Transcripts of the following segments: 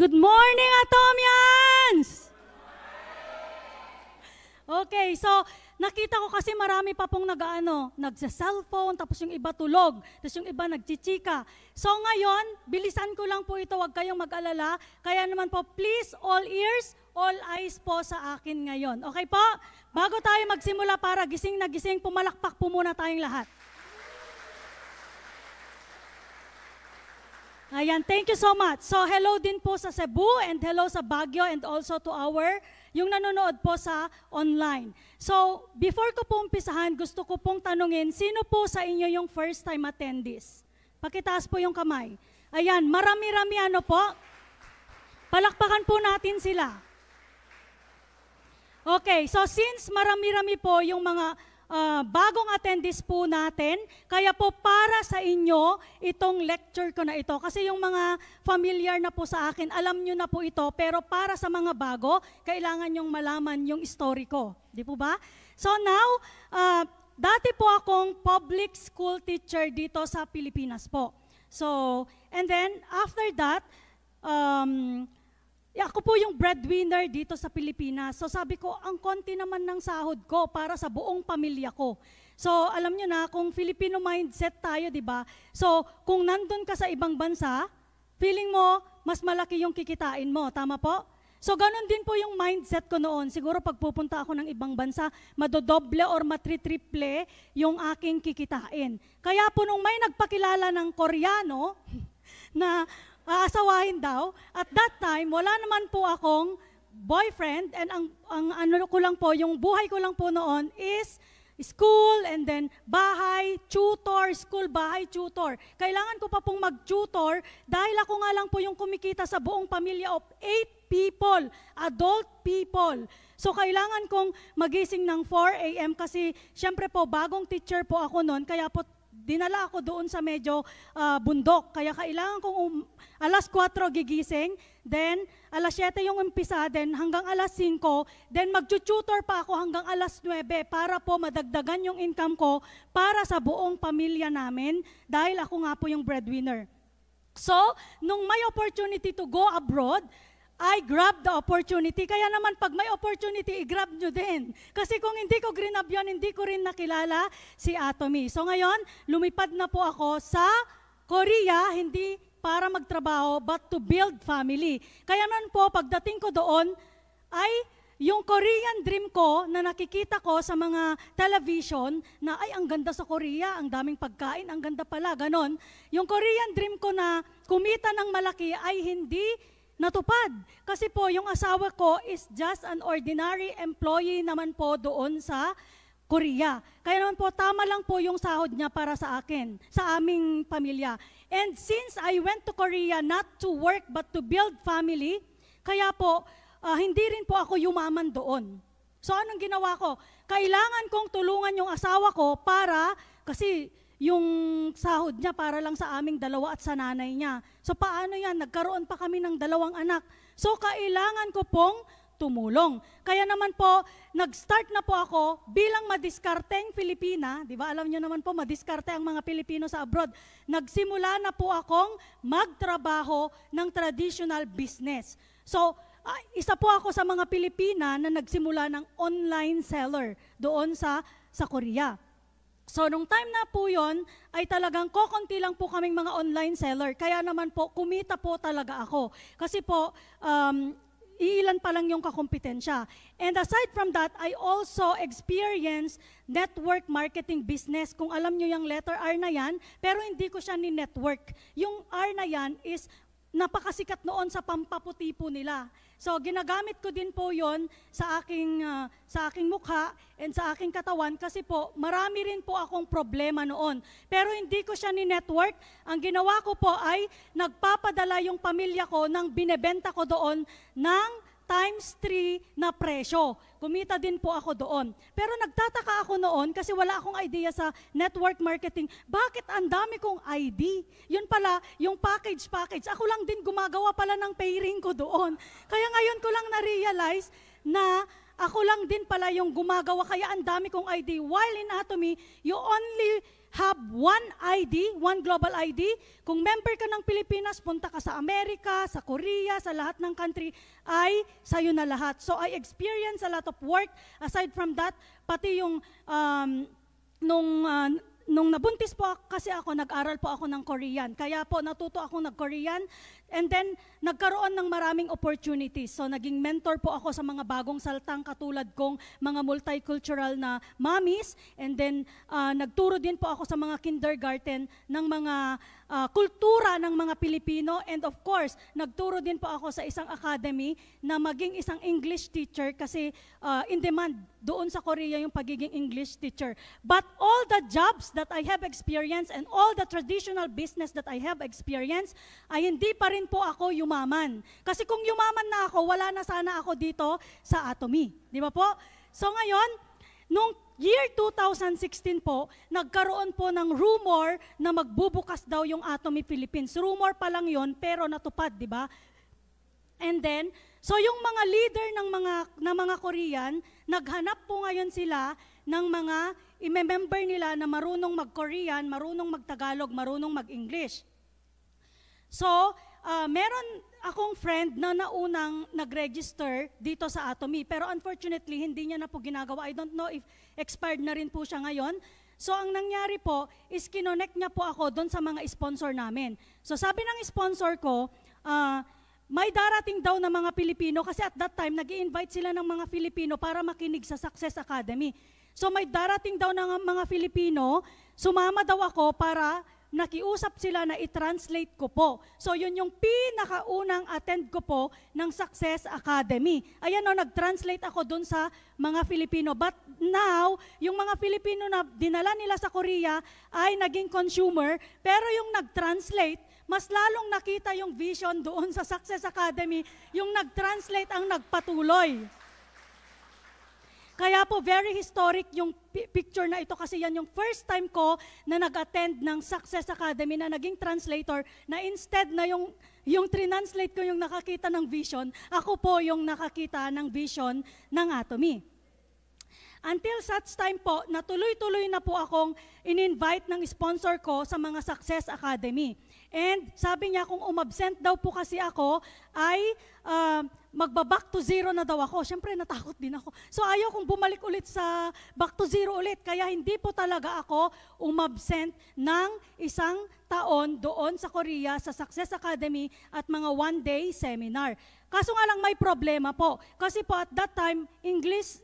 Good morning, Atomians! Okay, so nakita ko kasi marami pa pong nagsa-cellphone, tapos yung iba tulog, tapos yung iba nagchichika. So ngayon, bilisan ko lang po ito, huwag kayong mag-alala. Kaya naman po, please, all ears, all eyes po sa akin ngayon. Okay po? Bago tayo magsimula para gising na gising, pumalakpak po muna tayong lahat. Ayan, thank you so much. So hello din po sa Cebu and hello sa Baguio and also to yung nanonood po sa online. So before ko po umpisahan, gusto ko pong tanungin, sino po sa inyo yung first time attendees? Pakitaas po yung kamay. Ayan, marami-rami po. Palakpakan po natin sila. Okay, so since marami-rami po yung mga bagong attendees po natin, kaya po para sa inyo itong lecture ko na ito. Kasi yung mga familiar na po sa akin, alam nyo na po ito, pero para sa mga bago, kailangan nyong malaman yung story ko. Di po ba? So now, dati po akong public school teacher dito sa Pilipinas po. So, and then after that, ako po yung breadwinner dito sa Pilipinas. So sabi ko, ang konti naman ng sahod ko para sa buong pamilya ko. So alam nyo na, kung Filipino mindset tayo, di ba? So kung nandun ka sa ibang bansa, feeling mo, mas malaki yung kikitain mo. Tama po? So ganun din po yung mindset ko noon. Siguro pag pupunta ako ng ibang bansa, madodoble or matritriple yung aking kikitain. Kaya po nung may nagpakilala ng Koreano, na aasawahin daw. At that time, wala naman po akong boyfriend and ang ano ko lang po, yung buhay ko lang po noon is school and then bahay, tutor, school, bahay, tutor. Kailangan ko pa pong mag-tutor dahil ako nga lang po yung kumikita sa buong pamilya of 8 people, adult people. So kailangan kong magising ng 4 a.m. kasi syempre po bagong teacher po ako noon, kaya po dinala ako doon sa medyo bundok. Kaya kailangan kong alas 4 gigising, then alas 7 yung umpisa, then hanggang alas 5, then mag-tutor pa ako hanggang alas 9 para po madagdagan yung income ko para sa buong pamilya namin dahil ako nga po yung breadwinner. So, nung may opportunity to go abroad, I grab the opportunity. Kaya naman pag may opportunity, i-grab nyo din. Kasi kung hindi ko grab yun, hindi ko rin nakilala si Atomy. So ngayon, lumipad na po ako sa Korea, hindi para magtrabaho, but to build family. Kaya naman po, pagdating ko doon, ay yung Korean dream ko na nakikita ko sa mga television na ay ang ganda sa Korea, ang daming pagkain, ang ganda pala, ganon. Yung Korean dream ko na kumita ng malaki ay hindi natupad. Kasi po, yung asawa ko is just an ordinary employee naman po doon sa Korea. Kaya naman po, tama lang po yung sahod niya para sa akin, sa aming pamilya. And since I went to Korea not to work but to build family, kaya po, hindi rin po ako yumaman doon. So anong ginawa ko? Kailangan kong tulungan yung asawa ko kasi yung sahod niya para lang sa aming dalawa at sa nanay niya. So paano yan? Nagkaroon pa kami ng 2 anak. So kailangan ko pong tumulong. Kaya naman po, nag-start na po ako bilang madiskarteng Pilipina. Di ba? Alam niyo naman po, madiskarte ang mga Pilipino sa abroad. Nagsimula na po akong magtrabaho ng traditional business. So, isa po ako sa mga Pilipina na nagsimula ng online seller doon sa Korea. So, nung time na po yon ay talagang kokonti lang po kaming mga online seller. Kaya naman po, kumita po talaga ako. Kasi po, iilan pa lang yung kakompetensya. And aside from that, I also experience network marketing business. Kung alam nyo yung letter R na yan, pero hindi ko siya ni-network. Yung R na yan is napakasikat noon sa pampaputi po nila. So, ginagamit ko din po yon sa aking mukha and sa aking katawan kasi po, marami rin po akong problema noon. Pero hindi ko siya ni-network. Ang ginawa ko po ay nagpapadala yung pamilya ko ng binebenta ko doon ng times 3 na presyo. Kumita din po ako doon. Pero nagtataka ako noon kasi wala akong idea sa network marketing. Bakit ang dami kong ID? Yun pala, yung package. Ako lang din gumagawa pala ng pairing ko doon. Kaya ngayon ko lang na-realize na ako lang din pala yung gumagawa. Kaya ang dami kong ID. While in Atomy, you only have one ID, one global ID. Kung member ka ng Pilipinas, punta ka sa Amerika, sa Korea, sa lahat ng country, ay sa'yo na lahat. So I experience a lot of work. Aside from that, pati yung nung nabuntis po kasi ako, nag-aral po ako ng Korean. Kaya po natuto ako nag-Korean and then nagkaroon ng maraming opportunities. So naging mentor po ako sa mga bagong saltang katulad kong mga multicultural na mommies and then nagturo din po ako sa mga kindergarten ng mga kultura ng mga Pilipino and of course, nagturo din po ako sa isang academy na maging isang English teacher kasi in demand doon sa Korea yung pagiging English teacher. But all the jobs that I have experienced and all the traditional business that I have experienced ay hindi pa rin po ako yumaman. Kasi kung yumaman na ako, wala na sana ako dito sa Atomy. Di ba po? So ngayon, nung year 2016 po, nagkaroon po ng rumor na magbubukas daw yung Atomy Philippines. Rumor pa lang yon pero natupad, di ba? And then, so yung mga leader ng mga Korean, naghanap po ngayon sila ng mga i-member nila na marunong mag-Korean, marunong mag-Tagalog, marunong mag-English. So, meron akong friend na naunang nag-register dito sa Atomy, pero unfortunately, hindi niya na po ginagawa. I don't know if expired na rin po siya ngayon. So, ang nangyari po is kinonect niya po ako doon sa mga sponsor namin. So, sabi ng sponsor ko, may darating daw na mga Pilipino kasi at that time, nag-i-invite sila ng mga Filipino para makinig sa Success Academy. So, may darating daw ng mga Filipino, sumama daw ako para nakiusap sila na i-translate ko po. So, yun yung pinakaunang attend ko po ng Success Academy. Ayan o, nag-translate ako dun sa mga Filipino. But now, yung mga Filipino na dinala nila sa Korea ay naging consumer, pero yung nag-translate, mas lalong nakita yung vision doon sa Success Academy, yung nag-translate ang nagpatuloy. Kaya po, very historic yung picture na ito kasi yan yung first time ko na nag-attend ng Success Academy na naging translator na instead na yung translate ko yung nakakita ng vision, ako po yung nakakita ng vision ng Atomy. Until such time po, natuloy-tuloy na po akong in-invite ng sponsor ko sa mga Success Academy. And sabi niya kung umabsent daw po kasi ako ay magba-back to zero na daw ako. Siyempre natakot din ako. So ayaw kong bumalik ulit sa back to zero ulit. Kaya hindi po talaga ako umabsent ng isang taon doon sa Korea sa Success Academy at mga one-day seminar. Kaso nga lang may problema po. Kasi po at that time, English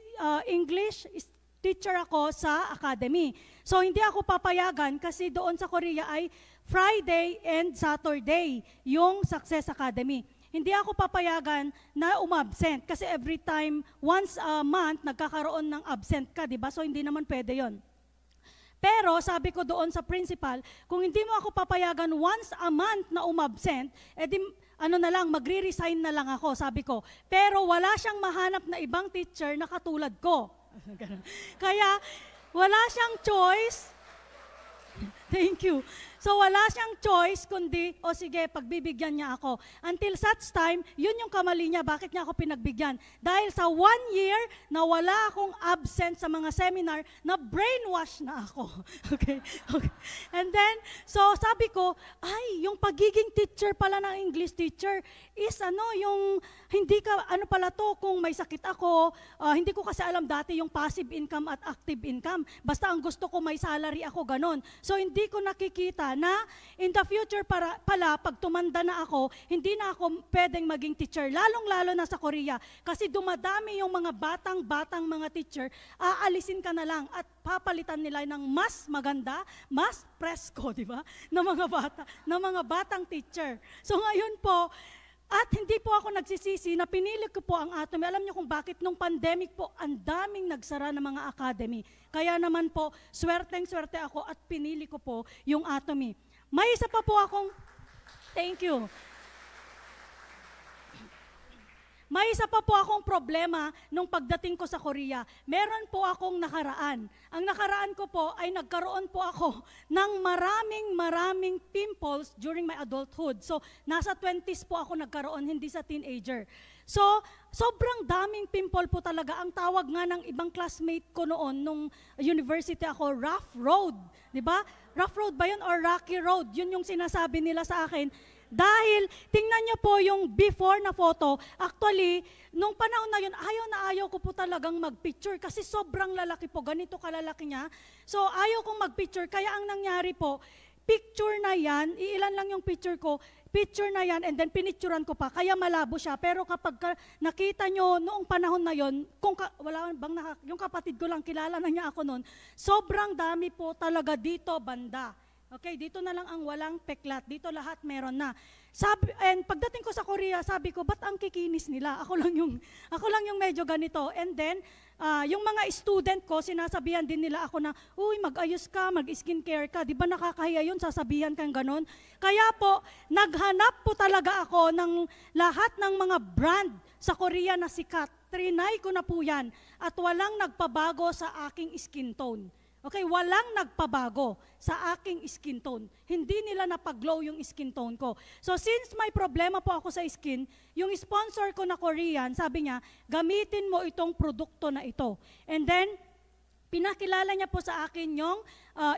teacher ako sa academy. So hindi ako papayagan kasi doon sa Korea ay Friday and Saturday yung Success Academy. Hindi ako papayagan na umabsent kasi every time, once a month, nagkakaroon ng absent ka, di ba? So hindi naman pwede yon. Pero sabi ko doon sa principal, kung hindi mo ako papayagan once a month na umabsent, edi magre-resign na lang ako, sabi ko. Pero wala siyang mahanap na ibang teacher na katulad ko. Kaya wala siyang choice. Thank you. So wala siyang choice kundi, sige, pagbibigyan niya ako. Until such time, yun yung kamali niya, bakit niya ako pinagbigyan? Dahil sa 1 year na wala akong absent sa mga seminar, na brainwash na ako. Okay? And then, so sabi ko, yung pagiging teacher pala ng English teacher is yung hindi ka, pala to, kung may sakit ako, hindi ko kasi alam dati yung passive income at active income. Basta ang gusto ko may salary ako, ganon. So hindi ko nakikita na in the future pala, pag tumanda na ako, hindi na ako pwedeng maging teacher, lalong-lalo na sa Korea. Kasi dumadami yung mga batang mga teacher, aalisin ka na lang at papalitan nila ng mas maganda, mas presko, di ba? Na mga batang teacher. So ngayon po, at hindi po ako nagsisisi na pinili ko po ang Atomy. Alam niyo kung bakit nung pandemic po, ang daming nagsara ng mga academy. Kaya naman po, swerteng-swerte ako at pinili ko po yung Atomy. May isa pa po akong, thank you. May isa pa po akong problema nung pagdating ko sa Korea. Meron po akong nakaraan. Ang nakaraan ko po ay nagkaroon po ako ng maraming pimples during my adulthood. So, nasa 20s po ako nagkaroon, hindi sa teenager. So, sobrang daming pimple po talaga. Ang tawag nga ng ibang classmate ko noon, nung university ako, rough road. Diba? Rough road ba yun or rocky road? Yun yung sinasabi nila sa akin. Dahil, tingnan niyo po yung before na photo, actually, nung panahon na yun, ayaw ko po talagang mag-picture kasi sobrang lalaki po, ganito kalalaki niya. So, ayaw kong mag-picture, kaya ang nangyari po, picture na yan, iilan lang yung picture ko, picture na yan, and then pinicturan ko pa, kaya malabo siya. Pero kapag nakita nyo noong panahon na yon, wala bang yung kapatid ko lang, kilala na niya ako noon, sobrang dami po talaga dito banda. Okay, dito na lang ang walang peklat. Dito lahat meron na. And pagdating ko sa Korea, sabi ko, ba't ang kikinis nila? Ako lang yung medyo ganito. And then, yung mga student ko, sinasabihan din nila ako na, uy, mag-ayos ka, mag-skincare ka. Di ba nakakahiya yun, sasabihan kang ganon? Kaya po, naghanap po talaga ako ng lahat ng mga brand sa Korea na sikat. Trinay ko na po yan. At walang nagpabago sa aking skin tone. Okay, walang nagpabago sa aking skin tone. Hindi nila napag-glow yung skin tone ko. So since may problema po ako sa skin, yung sponsor ko na Korean, sabi niya, gamitin mo itong produkto na ito. And then, pinakilala niya po sa akin yung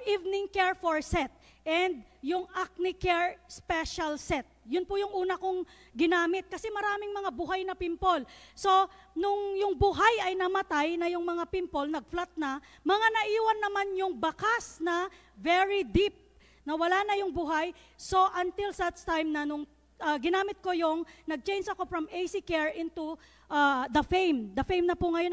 evening care for set and yung acne care special set. Yun po yung una kong ginamit kasi maraming mga buhay na pimple. So, nung yung buhay ay namatay na yung mga pimple, nag-flat na, mga naiwan naman yung bakas na very deep, na wala na yung buhay. So, until such time na nung ginamit ko nag-change ako from AC Care into The Fame. The Fame na po ngayon,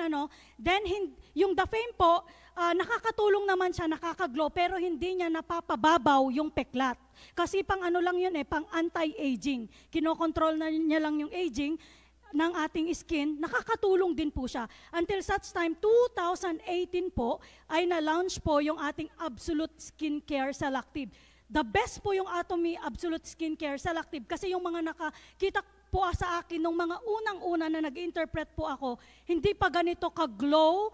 Then, yung The Fame po, nakakatulong naman siya, nakakaglow, pero hindi niya napapababaw yung peklat. Kasi pang ano lang yun pang anti-aging. Kinokontrol na niya lang yung aging ng ating skin, nakakatulong din po siya. Until such time, 2018 po, ay na-launch po yung ating Absolute Skincare Selective. The best po yung Atomy Absolute Skincare Selective kasi yung mga nakakita po sa akin nung mga unang-una na nag-interpret po ako, hindi pa ganito ka-glow,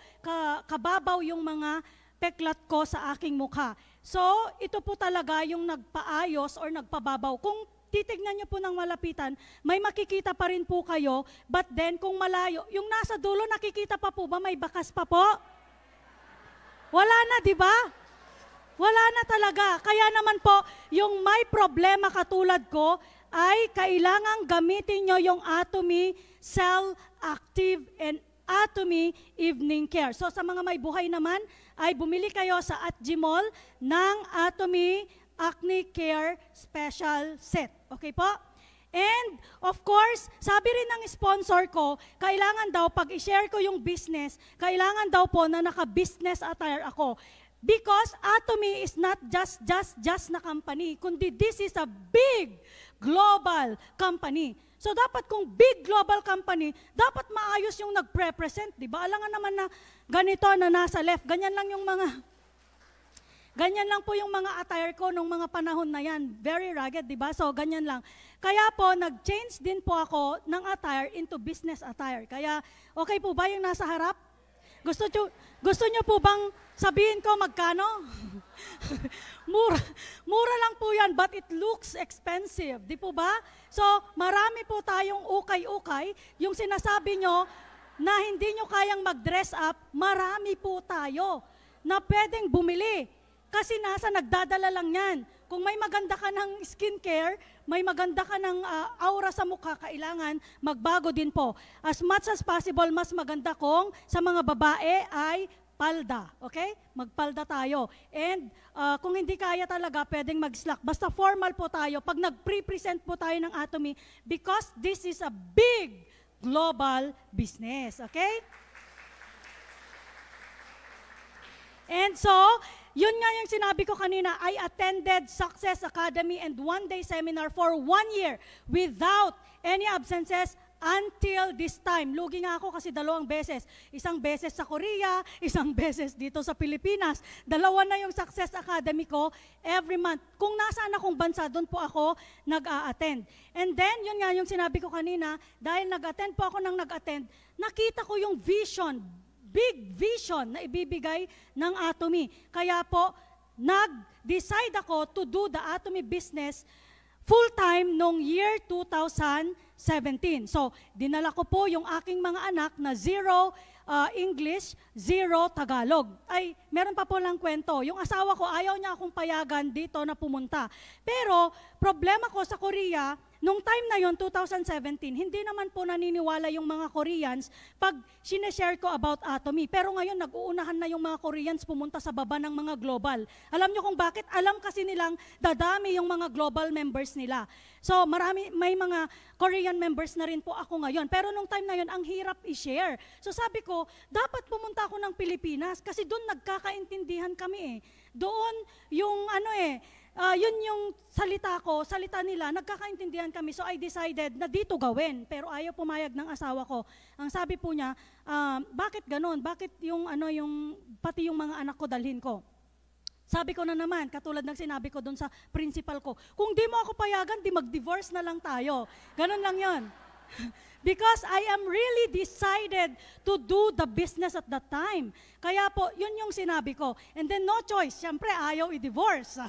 kababaw yung mga peklat ko sa aking mukha. So, ito po talaga yung nagpaayos or nagpababaw. Kung titignan nyo po ng malapitan, may makikita pa rin po kayo, but then kung malayo, yung nasa dulo nakikita pa po ba, may bakas pa po? Wala na, di ba? Wala na talaga. Kaya naman po, yung may problema katulad ko, ay kailangang gamitin nyo yung Atomy Cell Active and Atomy Evening Care. So sa mga may buhay naman, ay bumili kayo sa Atgimall ng Atomy Acne Care Special Set. Okay po? And of course, sabi rin ng sponsor ko, kailangan daw pag i-share ko yung business, kailangan daw po na naka-business attire ako. Because Atomy is not just na company, kundi this is a big global company. So dapat kung big global company, dapat maayos yung nagre-present, di ba? Alangan naman na ganito na nasa left, ganyan lang po yung mga attire ko nung mga panahon na yan. Very rugged, di ba? So ganyan lang. Kaya po, nag-change din po ako ng attire into business attire. Kaya, okay po ba yung nasa harap? Gusto nyo po bang sabihin ko magkano? Mura lang po yan, but it looks expensive. Di po ba? So, marami po tayong ukay-ukay. Yung sinasabi nyo na hindi nyo kayang mag-dress up, marami po tayo na pwedeng bumili. Kasi nagdadala lang yan. Kung may maganda ka ng skincare, may maganda ka ng aura sa mukha, kailangan magbago din po. As much as possible, mas maganda kung sa mga babae ay palda. Okay? Magpalda tayo. And kung hindi kaya talaga, pwedeng mag-slack. Basta formal po tayo pag nag-pre-present po tayo ng Atomy because this is a big global business. Okay? And so, yun nga yung sinabi ko kanina, I attended Success Academy and one-day seminar for 1 year without any absences until this time. Lugi nga ako kasi 2 beses. Isang beses sa Korea, isang beses dito sa Pilipinas. 2 na yung Success Academy ko every month. Kung nasaan akong bansa, doon po ako nag-a-attend. And then, yun nga yung sinabi ko kanina, dahil nag-attend po ako nakita ko yung vision, big vision na ibibigay ng Atomy. Kaya po, nag-decide ako to do the Atomy business full-time noong year 2017. So, dinala ko po yung aking mga anak na 0 English, 0 Tagalog. Ay, meron pa po lang kwento. Yung asawa ko, ayaw niya akong payagan dito na pumunta. Pero, problema ko sa Korea, nung time na yon 2017, hindi naman po naniniwala yung mga Koreans pag sineshare ko about Atomy. Pero ngayon, nag-uunahan na yung mga Koreans pumunta sa baba ng mga global. Alam nyo kung bakit? Alam kasi nilang dadami yung mga global members nila. So, may mga Korean members na rin po ako ngayon. Pero nung time na yon, ang hirap i-share. So sabi ko, dapat pumunta ako ng Pilipinas kasi doon nagkakaintindihan kami eh. Doon yung yun yung salita nila, nagkakaintindihan kami. So I decided na dito gawin, pero ayaw pumayag ng asawa ko. Ang sabi po niya, bakit ganon? Bakit pati yung mga anak ko dalhin ko? Sabi ko na naman, katulad ng sinabi ko doon sa principal ko, kung di mo ako payagan, di mag-divorce na lang tayo. Ganon lang yon. Because I am really decided to do the business at that time. Kaya po, yun yung sinabi ko. And then no choice, syempre ayaw i-divorce.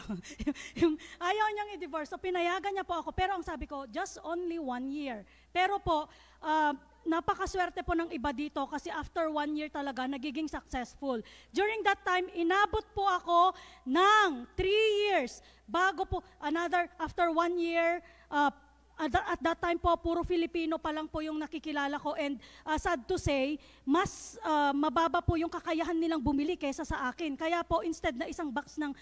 Ayaw niyang i-divorce. So pinayagan niya po ako. Pero ang sabi ko, just only 1 year. Pero po, napakaswerte po ng iba dito kasi after 1 year talaga, nagiging successful. During that time, inabot po ako ng 3 years. Bago po, after 1 year, at that time po, puro Filipino pa lang po yung nakikilala ko and sad to say, mas mababa po yung kakayahan nilang bumili kaysa sa akin. Kaya po, instead na isang box ng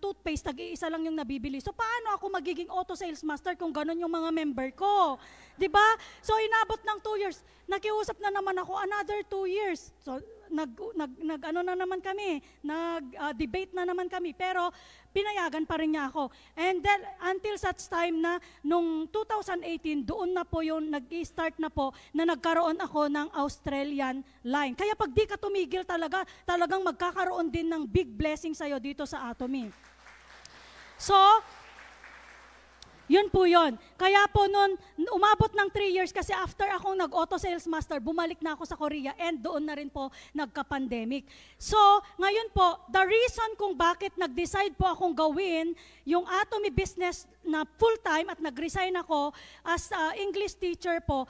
toothpaste, tag-iisa lang yung nabibili. So paano ako magiging auto sales master kung ganun yung mga member ko? Diba? So inabot ng 2 years. Nakiusap na naman ako, another 2 years. So nag-debate na naman kami. Pero pinayagan pa rin niya ako. And then, until such time na, nung 2018, doon na po yung nag-start na po na nagkaroon ako ng Australian line. Kaya pag di ka tumigil talagang magkakaroon din ng big blessing sa'yo dito sa Atomy. So, yun po yun. Kaya po nun, umabot ng 3 years kasi after akong nag-auto sales master, bumalik na ako sa Korea and doon na rin po nagka-pandemic. So, ngayon po, the reason kung bakit nag-decide po akong gawin yung Atomy business na full-time at nag-resign ako as English teacher po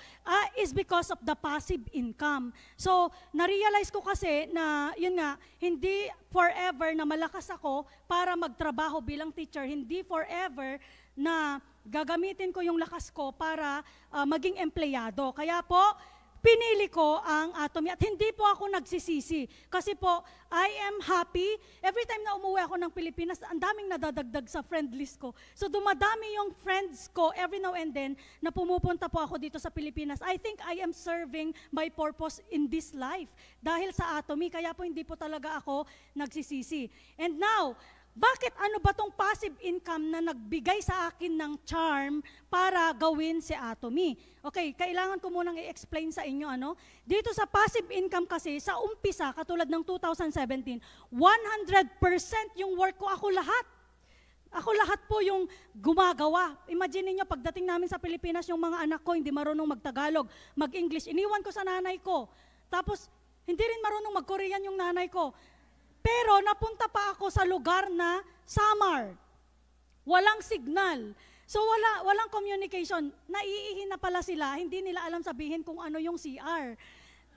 is because of the passive income. So, na-realize ko kasi na, yun nga, hindi forever na malakas ako para magtrabaho bilang teacher, hindi forever na gagamitin ko yung lakas ko para maging empleyado. Kaya po, pinili ko ang Atomy at hindi po ako nagsisisi. Kasi po, I am happy. Every time na umuwi ako ng Pilipinas, ang daming nadadagdag sa friend list ko. So dumadami yung friends ko every now and then na pumupunta po ako dito sa Pilipinas. I think I am serving my purpose in this life dahil sa Atomy. Kaya po hindi po talaga ako nagsisisi. And now, bakit ano ba tong passive income na nagbigay sa akin ng charm para gawin si Atomy? Okay, kailangan ko munang i-explain sa inyo Dito sa passive income kasi, sa umpisa, katulad ng 2017, 100% yung work ko, ako lahat. Ako lahat po yung gumagawa. Imagine niyo pagdating namin sa Pilipinas, yung mga anak ko hindi marunong mag-Tagalog, mag-English. Iniwan ko sa nanay ko. Tapos, hindi rin marunong mag-Korean yung nanay ko. Pero napunta pa ako sa lugar na Samar. Walang signal. So walang communication. Naiihi na pala sila, hindi nila alam sabihin kung ano yung CR.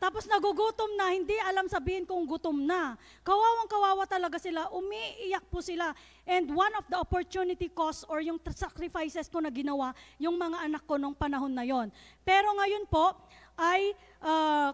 Tapos nagugutom na, hindi alam sabihin kung gutom na. Kawawang-kawawa talaga sila, umiiyak po sila. And one of the opportunity cost or yung sacrifices ko na ginawa, yung mga anak ko nung panahon na yon. Pero ngayon po, ay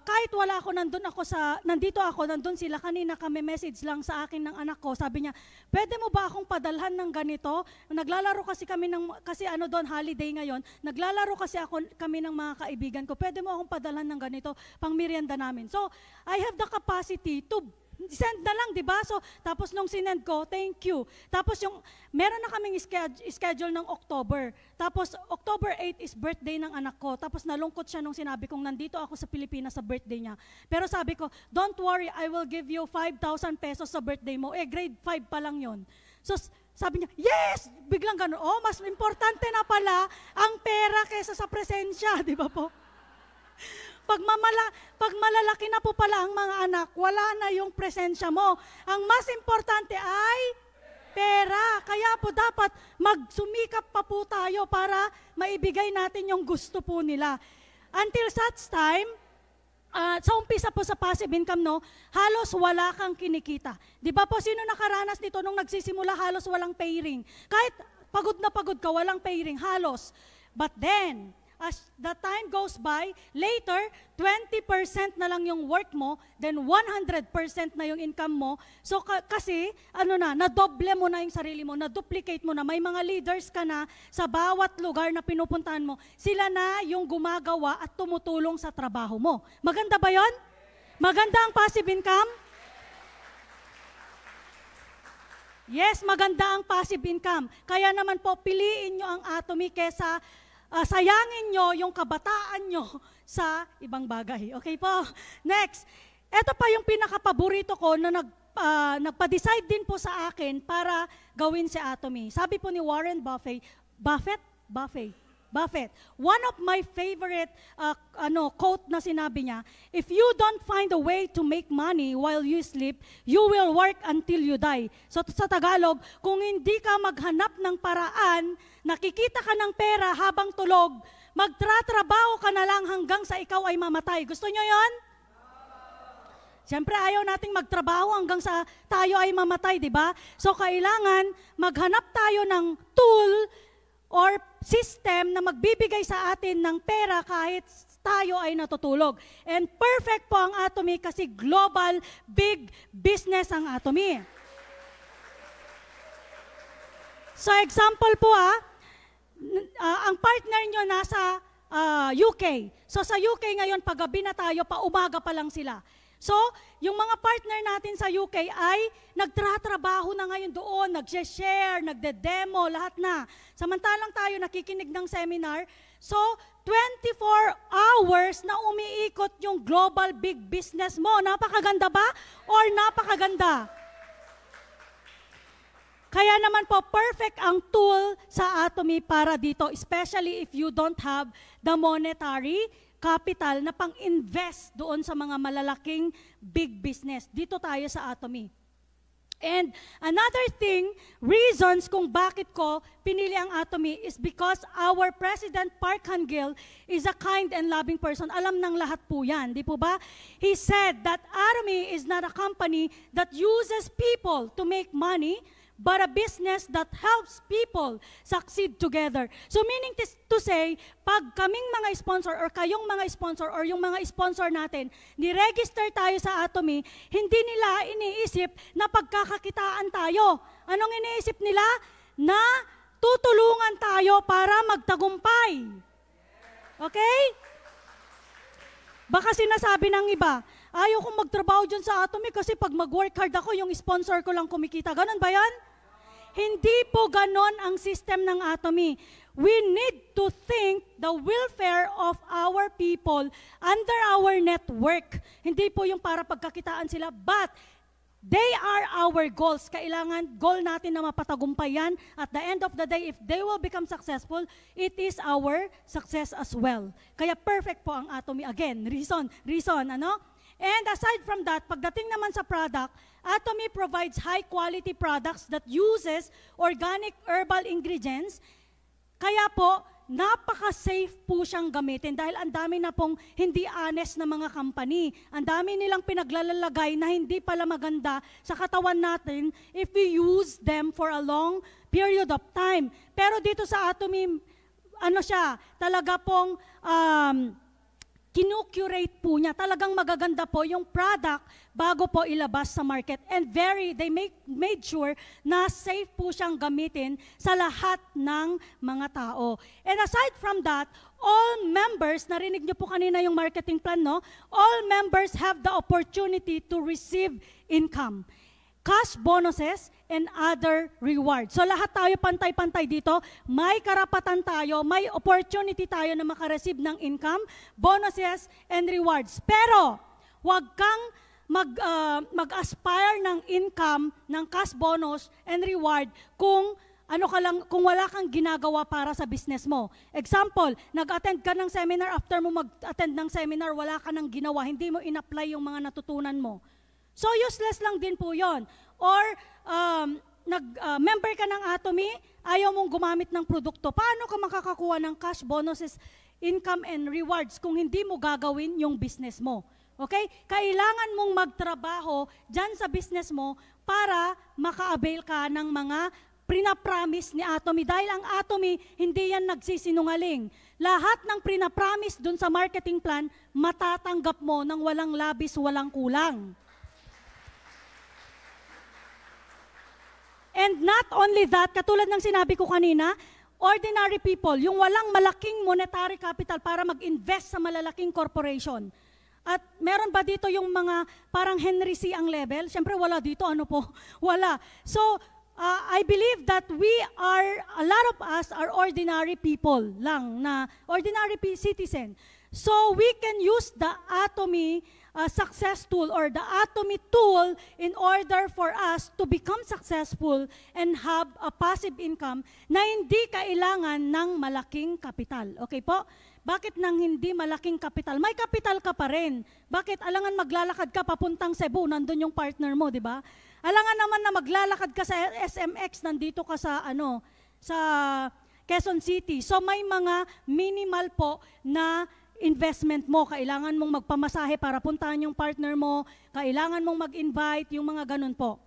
kahit wala ako, nandun sila, kanina kami message lang sa akin ng anak ko, sabi niya, pwede mo ba akong padalhan ng ganito? Naglalaro kasi kami kasi doon, holiday ngayon, naglalaro kasi kami ng mga kaibigan ko, pwede mo akong padalhan ng ganito, pang merienda namin. So, I have the capacity to send na lang, di ba? So, tapos nung sinend ko, thank you. Tapos meron na kaming schedule ng October. Tapos, October 8 is birthday ng anak ko. Tapos nalungkot siya nung sinabi kong nandito ako sa Pilipinas sa birthday niya. Pero sabi ko, don't worry, I will give you 5,000 pesos sa birthday mo. Grade 5 pa lang yon. So, sabi niya, yes! Biglang gano'n, mas importante na pala ang pera kaysa sa presensya, di ba po? Pag malalaki na po pala ang mga anak, wala na yung presensya mo. Ang mas importante ay pera. Kaya po dapat magsumikap pa po tayo para maibigay natin yung gusto po nila. Until such time, sa umpisa po sa passive income, no, halos wala kang kinikita. Di ba po, sino nakaranas nito nung nagsisimula halos walang pay ring? Kahit pagod na pagod ka, walang pay ring, halos. But then, as the time goes by, later, 20% na lang yung work mo, then 100% na yung income mo. So kasi, nadoble mo na yung sarili mo, na-duplicate mo na. May mga leaders ka na sa bawat lugar na pinupuntahan mo. Sila na yung gumagawa at tumutulong sa trabaho mo. Maganda ba yon? Maganda ang passive income? Yes, maganda ang passive income. Kaya naman po, piliin nyo ang Atomy kesa sayangin nyo yung kabataan nyo sa ibang bagay. Okay po? Next. Ito pa yung pinaka-paborito ko na nagpa-decide din po sa akin para gawin si Atomy. Sabi po ni Warren Buffett. One of my favorite quote na sinabi niya, if you don't find a way to make money while you sleep, you will work until you die. So sa Tagalog, kung hindi ka maghanap ng paraan, nakikita ka ng pera habang tulog, magtratrabaho ka na lang hanggang sa ikaw ay mamatay. Gusto nyo yon? Siyempre, ayaw nating magtrabaho hanggang sa tayo ay mamatay, di ba? So kailangan maghanap tayo ng tool or system na magbibigay sa atin ng pera kahit tayo ay natutulog. And perfect po ang Atomy kasi global big business ang Atomy. So example po ang partner nyo nasa UK. So sa UK ngayon, paggabi na tayo, paumaga pa lang sila. So, yung mga partner natin sa UK ay nagtratrabaho na ngayon doon, nag-share, nagde-demo, lahat na. Samantalang tayo nakikinig ng seminar. So, 24 hours na umiikot yung global big business mo. Napakaganda ba? Or napakaganda? Kaya naman po, perfect ang tool sa Atomy para dito, especially if you don't have the monetary capital na pang-invest doon sa mga malalaking big business. Dito tayo sa Atomy. And another thing, reasons kung bakit ko pinili ang Atomy is because our President Park Han-gil is a kind and loving person. Alam ng lahat po yan, di po ba? He said that Atomy is not a company that uses people to make money, but a business that helps people succeed together. So meaning to say, pag kaming mga sponsor or kayong mga sponsor or yung mga sponsor natin, ni-register tayo sa Atomy, hindi nila iniisip na pagkakakitaan tayo. Anong iniisip nila? Na tutulungan tayo para magtagumpay. Okay? Baka sinasabi ng iba, ayaw kong magtrabaho dyan sa Atomy kasi pag mag-work hard ako, yung sponsor ko lang kumikita. Ganon ba yan? Hindi po ganon ang system ng Atomy. We need to think the welfare of our people under our network. Hindi po yung para pagkakitaan sila, but they are our goals. Kailangan goal natin na mapatagumpay yan. At the end of the day, if they will become successful, it is our success as well. Kaya perfect po ang Atomy. Again, reason, ano? And aside from that, pagdating naman sa product, Atomy provides high-quality products that uses organic herbal ingredients. Kaya po, napaka-safe po siyang gamitin dahil ang dami na pong hindi honest na mga company. Ang dami nilang pinaglalagay na hindi pala maganda sa katawan natin if we use them for a long period of time. Pero dito sa Atomy, talaga pong kinu-curate po niya. Talagang magaganda po yung product bago po ilabas sa market. And they made sure na safe po siyang gamitin sa lahat ng mga tao. And aside from that, all members, narinig niyo po kanina yung marketing plan, no? All members have the opportunity to receive income, cash bonuses, and other rewards. So lahat tayo pantay-pantay dito, may karapatan tayo, may opportunity tayo na makareceive ng income, bonuses, and rewards. Pero, huwag kang mag-aspire ng income, ng cash bonus, and reward kung kung wala kang ginagawa para sa business mo. Example, nag-attend ka ng seminar, after mo mag-attend ng seminar, wala ka nang ginawa, hindi mo in-apply yung mga natutunan mo. So useless lang din po yon. Or member ka ng Atomy, ayaw mong gumamit ng produkto. Paano ka makakakuha ng cash bonuses, income, and rewards kung hindi mo gagawin yung business mo? Okay? Kailangan mong magtrabaho dyan sa business mo para maka-avail ka ng mga prina-promise ni Atomy. Dahil ang Atomy, hindi yan nagsisinungaling. Lahat ng prina-promise dun sa marketing plan, matatanggap mo ng walang labis, walang kulang. And not only that, katulad ng sinabi ko kanina, ordinary people, yung walang malaking monetary capital para mag-invest sa malalaking corporation. At meron ba dito yung mga parang Henry C. ang level? Siyempre wala dito, ano po? Wala. So, I believe that a lot of us are ordinary people lang, na ordinary citizen. So we can use the Atomy success tool or the Atomy tool in order for us to become successful and have a passive income na hindi kailangan ng malaking kapital. Okay po? Bakit nang hindi malaking kapital? May kapital ka pa rin. Bakit? Alangan maglalakad ka papuntang Cebu, nandun yung partner mo, di ba? Alangan naman na maglalakad ka sa SMX, nandito ka sa sa Quezon City. So may mga minimal po na investment mo. Kailangan mong magpamasahe para puntahan yung partner mo. Kailangan mong mag-invite, yung mga ganun po.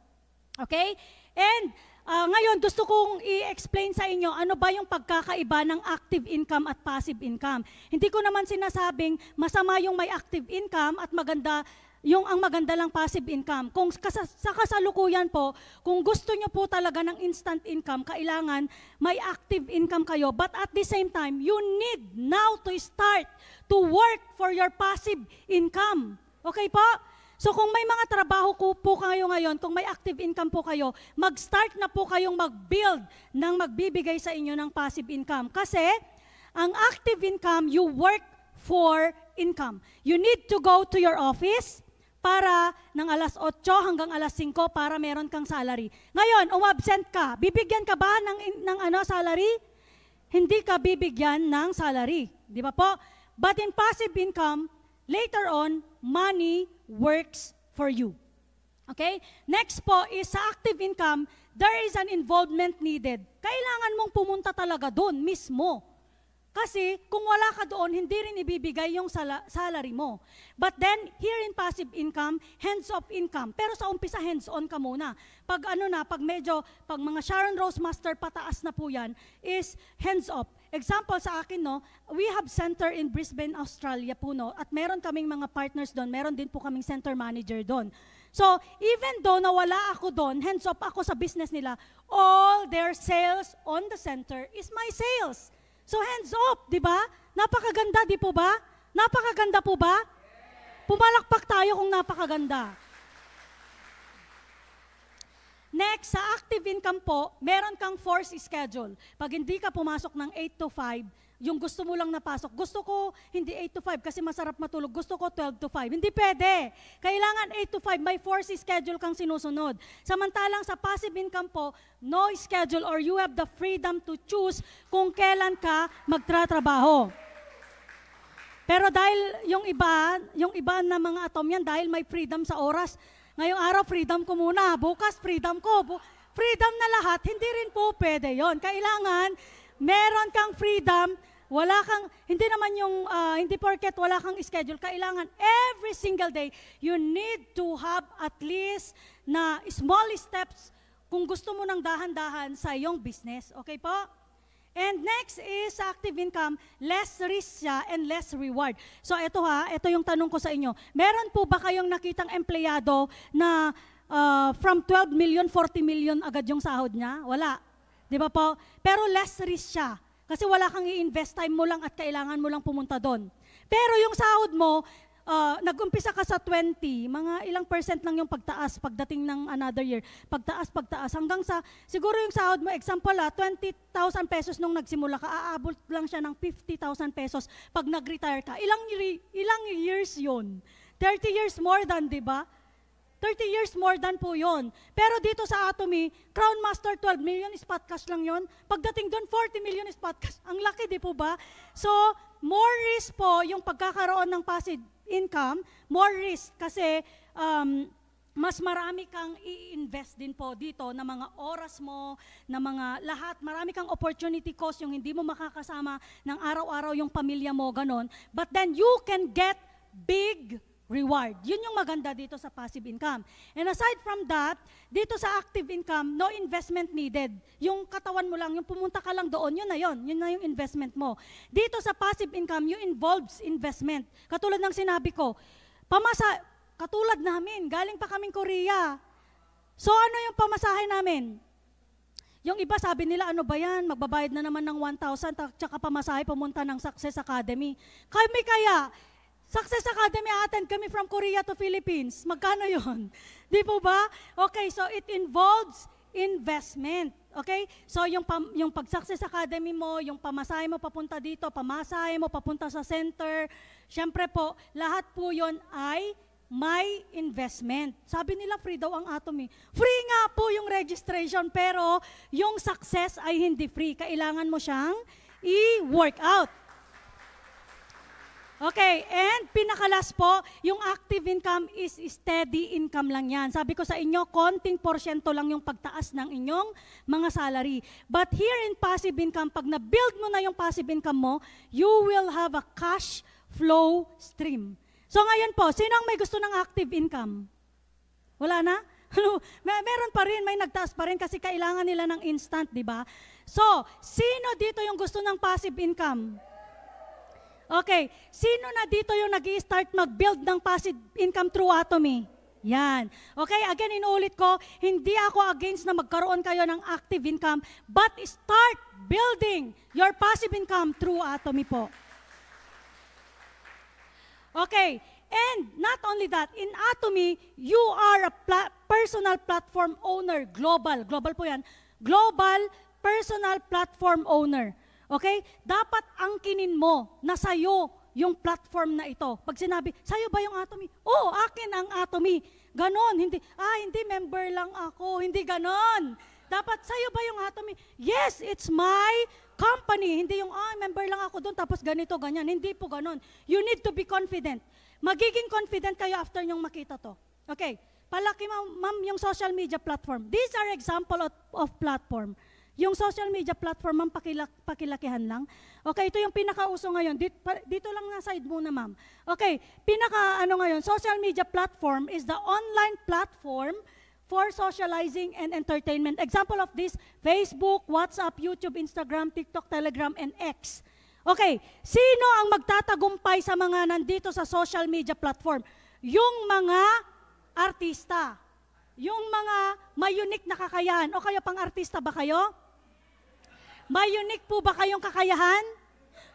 Okay? And ngayon, gusto kong i-explain sa inyo ano ba yung pagkakaiba ng active income at passive income. Hindi ko naman sinasabing masama yung may active income at ang maganda lang passive income. Kung sa kasalukuyan po, kung gusto nyo po talaga ng instant income, kailangan may active income kayo. But at the same time, you need now to start to work for your passive income. Okay po? So kung may mga trabaho po kayo ngayon, kung may active income po kayo, mag-start na po kayong mag-build ng magbibigay sa inyo ng passive income. Kasi ang active income, you work for income. You need to go to your office para ng alas 8 hanggang alas 5 para meron kang salary. Ngayon, umabsent ka, bibigyan ka ba ng salary? Hindi ka bibigyan ng salary. Di ba po? But in passive income, later on, money works for you. Okay? Next po is sa active income, there is an involvement needed. Kailangan mong pumunta talaga doon mismo. Kasi kung wala ka doon, hindi rin ibibigay yung salary mo. But then, here in passive income, hands-off income. Pero sa umpisa, hands-on ka muna. Pag pag mga Sharon Rose Master, pataas na po yan, is hands-off. Example sa akin, no, we have center in Brisbane, Australia po, no, at meron kaming mga partners doon, meron din po kaming center manager doon. So, even though nawala ako doon, hands-off ako sa business nila, all their sales on the center is my sales. So hands off, di ba? Napakaganda, di po ba? Napakaganda po ba? Pumalakpak tayo kung napakaganda. Next, sa active income po, meron kang force schedule. Pag hindi ka pumasok ng 8 to 5, yung gusto mo lang napasok, gusto ko hindi 8 to 5 kasi masarap matulog, gusto ko 12 to 5. Hindi pwede. Kailangan 8 to 5, may force schedule kang sinusunod. Samantalang sa passive income po, no schedule or you have the freedom to choose kung kailan ka magtratrabaho. Pero dahil yung iba na mga atom yan, dahil may freedom sa oras, ngayong araw freedom ko muna, bukas freedom ko, freedom na lahat, hindi rin po pwede yon. Kailangan meron kang freedom, hindi naman hindi porket wala kang schedule, kailangan every single day, you need to have at least na small steps kung gusto mo ng dahan-dahan sa iyong business. Okay po? And next is active income, less risk siya and less reward. So ito yung tanong ko sa inyo. Meron po ba kayong nakitang empleyado na from 12 million, 40 million agad yung sahod niya? Wala. Di ba po? Pero less risk siya. Kasi wala kang i-invest, time mo lang at kailangan mo lang pumunta doon. Pero yung sahod mo, nag-umpisa ka sa 20, mga ilang percent lang yung pagtaas pagdating ng another year. Pagtaas, hanggang sa, siguro yung sahod mo, example 20,000 pesos nung nagsimula ka, aabot lang siya ng 50,000 pesos pag nag-retire ka. Ilang years yun? 30 years more than, di ba? 30 years more than po yon. Pero dito sa Atomy, Crown Master 12 million spot cash lang yon. Pagdating doon, 40 million spot cash. Ang laki, di po ba? So, more risk po yung pagkakaroon ng passive income, more risk kasi mas marami kang i-invest din po dito na mga oras mo, na mga lahat, marami kang opportunity cost yung hindi mo makakasama ng araw-araw yung pamilya mo, ganon. But then you can get big reward. Yun yung maganda dito sa passive income. And aside from that, dito sa active income, no investment needed. Yung katawan mo lang, yung pumunta ka lang doon, yun na yung investment mo. Dito sa passive income, you involves investment. Katulad ng sinabi ko, katulad namin, galing pa kaming Korea. So ano yung pamasahe namin? Yung iba sabi nila, ano ba yan, magbabayad na naman ng 1,000, tsaka pamasahe pumunta ng Success Academy. Kaya, Success Academy, attend kami from Korea to Philippines. Magkano yun? Di po ba? Okay, so it involves investment. Okay? So yung pag-Success Academy mo, yung pamasahe mo papunta dito, pamasahe mo papunta sa center, syempre po, lahat po yon ay may investment. Sabi nila free daw ang Atomy. Free nga po yung registration, pero yung success ay hindi free. Kailangan mo siyang i-work out. Okay, and pinakalas po, yung active income is steady income lang yan. Sabi ko sa inyo, konting porsyento lang yung pagtaas ng inyong mga salary. But here in passive income, pag na-build mo na yung passive income mo, you will have a cash flow stream. So ngayon po, sino ang may gusto ng active income? Wala na? Meron pa rin, may nagtaas pa rin kasi kailangan nila ng instant, di ba? So, sino dito yung gusto ng passive income? Okay, sino na dito yung nag-i-start mag-build ng passive income through Atomy? Yan. Okay, again, inuulit ko, hindi ako against na magkaroon kayo ng active income, but start building your passive income through Atomy po. Okay, and not only that, in Atomy, you are a personal platform owner, global po yan, global personal platform owner. Okay? Dapat angkinin mo na sa'yo yung platform na ito. Pag sinabi, sa'yo ba yung Atomy? Oo, akin ang Atomy. Ganon, hindi member lang ako. Hindi ganon. Dapat sa'yo ba yung Atomy? Yes, it's my company. Hindi yung, member lang ako doon, tapos ganito, ganyan. Hindi po ganon. You need to be confident. Magiging confident kayo after nyong makita to. Okay, palaki ma'am yung social media platform. These are example of platform. Yung social media platform, ma'am, pakilakihan lang. Okay, ito yung pinakauso ngayon. Dito lang na side muna, ma'am. Okay, ngayon, social media platform is the online platform for socializing and entertainment. Example of this, Facebook, WhatsApp, YouTube, Instagram, TikTok, Telegram, and X. Okay, sino ang magtatagumpay sa mga nandito sa social media platform? Yung mga artista. Yung mga may unique na kakayahan. O kayo pang artista ba kayo? May unique po ba kayong kakayahan?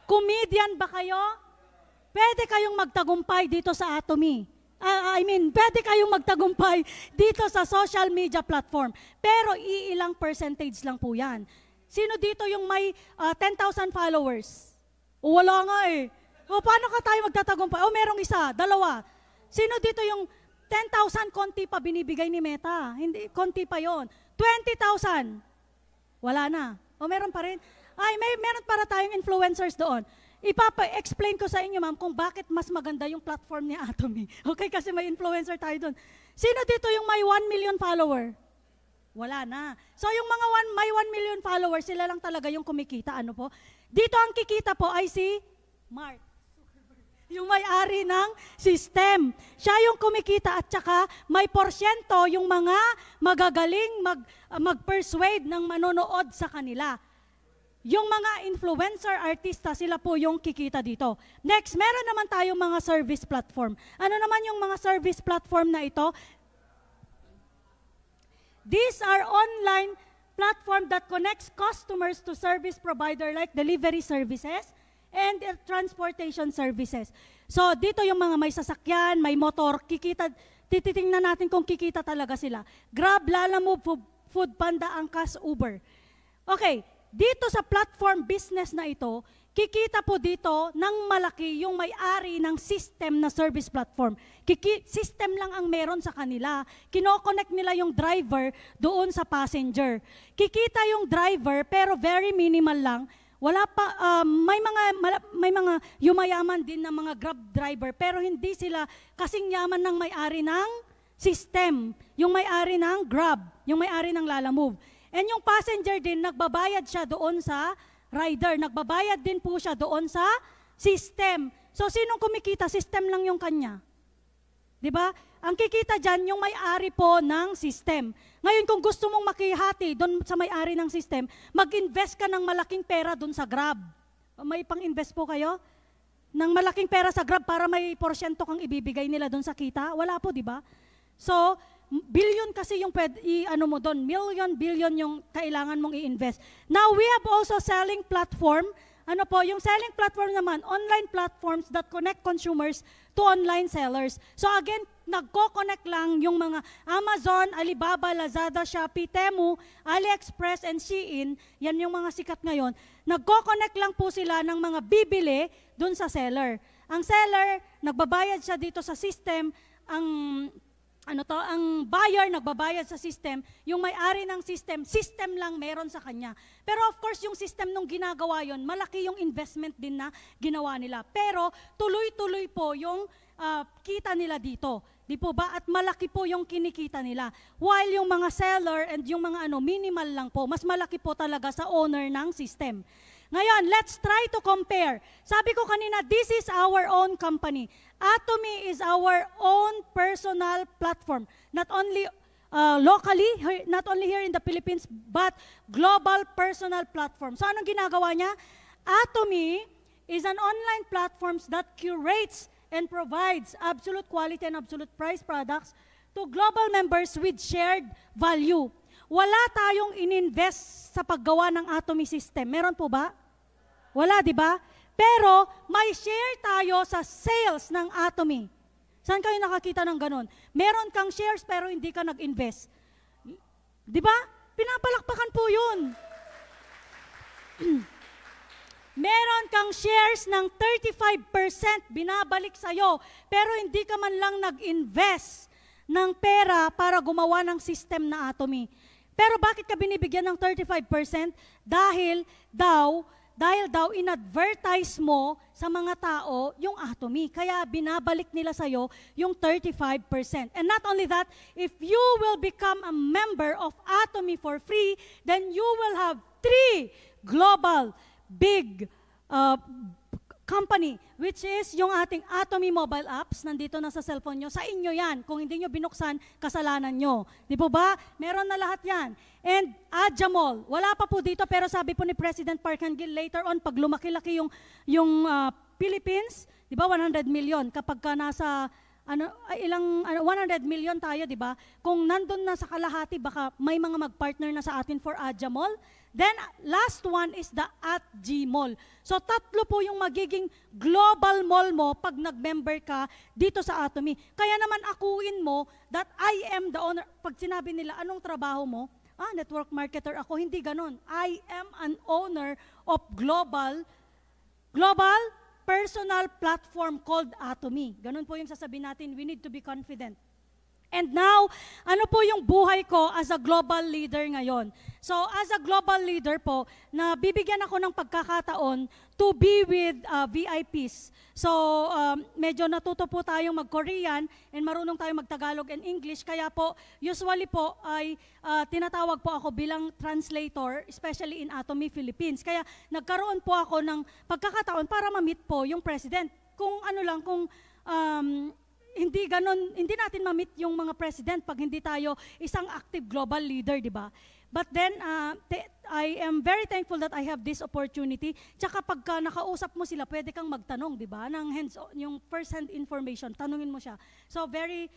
Comedian ba kayo? Pwede kayong magtagumpay dito sa Atomy. Pwede kayong magtagumpay dito sa social media platform. Pero iilang percentage lang po yan. Sino dito yung may 10,000 followers? Wala nga eh. Paano ka tayo magtatagumpay? Merong isa, dalawa. Sino dito yung 10,000 konti pa binibigay ni Meta? Hindi, konti pa yon. 20,000. Wala na. Meron pa rin. Meron para tayong influencers doon. Ipapa-explain ko sa inyo, ma'am, kung bakit mas maganda yung platform ni Atomy. Okay, kasi may influencer tayo doon. Sino dito yung may 1 million follower? Wala na. So yung mga may 1 million followers, sila lang talaga yung kumikita. Ano po? Dito ang kikita po ay si Mark. Yung may-ari ng system. Siya yung kumikita at saka may porsyento yung mga magagaling mag-persuade ng manonood sa kanila. Yung mga influencer, artista, sila po yung kikita dito. Next, meron naman tayong mga service platform. Ano naman yung mga service platform na ito? These are online platform that connects customers to service provider like delivery services and transportation services. So dito yung mga may sasakyan, may motor, tititingnan natin kung kikita talaga sila. Grab, Lalamove, Foodpanda, Angkas, Uber. Okay, dito sa platform business na ito, kikita po dito ng malaki yung may-ari ng system na service platform. System lang ang meron sa kanila. Kino-connect nila yung driver doon sa passenger. Kikita yung driver pero very minimal lang. Wala pa, may mga yumayaman din na mga Grab driver pero hindi sila kasing yaman ng may-ari ng system. Yung may-ari ng Grab, yung may-ari ng Lalamove. And yung passenger din, nagbabayad siya doon sa rider. Nagbabayad din po siya doon sa system. So, sinong kumikita? System lang yung kanya. Diba? Ang kikita dyan, yung may-ari po ng system. Ngayon, kung gusto mong makihati doon sa may-ari ng system, mag-invest ka ng malaking pera doon sa Grab. May pang-invest po kayo? Ng malaking pera sa Grab para may porsyento kang ibibigay nila doon sa kita? Wala po, diba? So, billion kasi yung doon, million, billion yung kailangan mong i-invest. Now, we have also selling platform. Yung selling platform naman, online platforms that connect consumers to online sellers. So again, nagko-connect lang yung mga Amazon, Alibaba, Lazada, Shopee, Temu, AliExpress, and Shein. Yan yung mga sikat ngayon. Nagko-connect lang po sila ng mga bibili dun sa seller. Ang seller, nagbabayad siya dito sa system, ang buyer nagbabayad sa system, yung may-ari ng system lang meron sa kanya. Pero of course, yung system nung ginagawa yon, malaki yung investment din na ginawa nila. Pero tuloy-tuloy po yung kita nila dito. Di po ba? At malaki po yung kinikita nila. While yung mga seller and yung mga minimal lang po, mas malaki po talaga sa owner ng system. Ngayon, let's try to compare. Sabi ko kanina, this is our own company. Atomy is our own personal platform. Not only locally, not only here in the Philippines, but global personal platform. So anong ginagawa niya? Atomy is an online platform that curates and provides absolute quality and absolute price products to global members with shared value. Wala tayong ininvest sa paggawa ng Atomy system. Meron po ba? Wala, di ba? Pero may share tayo sa sales ng Atomy. Saan kayo nakakita ng ganun? Meron kang shares pero hindi ka nag-invest. Di ba? Pinapalakpakan po yun. Meron kang shares ng 35% binabalik sa'yo, pero hindi ka man lang nag-invest ng pera para gumawa ng system na Atomy. Pero bakit ka binibigyan ng 35%? Dahil daw in-advertise mo sa mga tao yung Atomy. Kaya binabalik nila sa'yo yung 35%. And not only that, if you will become a member of Atomy for free, then you will have 3 global big company, which is yung ating Atomy mobile apps, nandito na sa cellphone nyo, sa inyo yan. Kung hindi nyo binuksan, kasalanan nyo. Di po ba? Meron na lahat yan. And Adjamall, wala pa po dito, pero sabi po ni President Park Han-gil, later on, pag lumaki-laki yung Philippines, di ba, 100 million, kapag ka nasa 100 million tayo, di ba? Kung nandun na sa kalahati, baka may mga mag-partner na sa atin for Adjamall. Then, last one is the @Gmall. So, 3 po yung magiging global mall mo pag nag-member ka dito sa Atomy. Kaya naman akuin mo that I am the owner. Pag sinabi nila, anong trabaho mo? Network marketer ako. Hindi ganun. I am an owner of global personal platform called Atomy. Ganun po yung sasabihin natin, we need to be confident. And now, ano po yung buhay ko as a global leader ngayon? So, as a global leader po, bibigyan ako ng pagkakataon to be with VIPs. So, medyo natuto po tayong mag-Korean and marunong tayong mag-Tagalog and English. Kaya po, usually po ay tinatawag po ako bilang translator, especially in Atomy Philippines. Kaya nagkaroon po ako ng pagkakataon para ma-meet po yung president. Kung hindi natin ma-meet yung mga president pag hindi tayo isang active global leader, di ba? But then, I am very thankful that I have this opportunity. Tsaka pagka nakausap mo sila, pwede kang magtanong, di ba? Yung first-hand information, tanungin mo siya. So, very,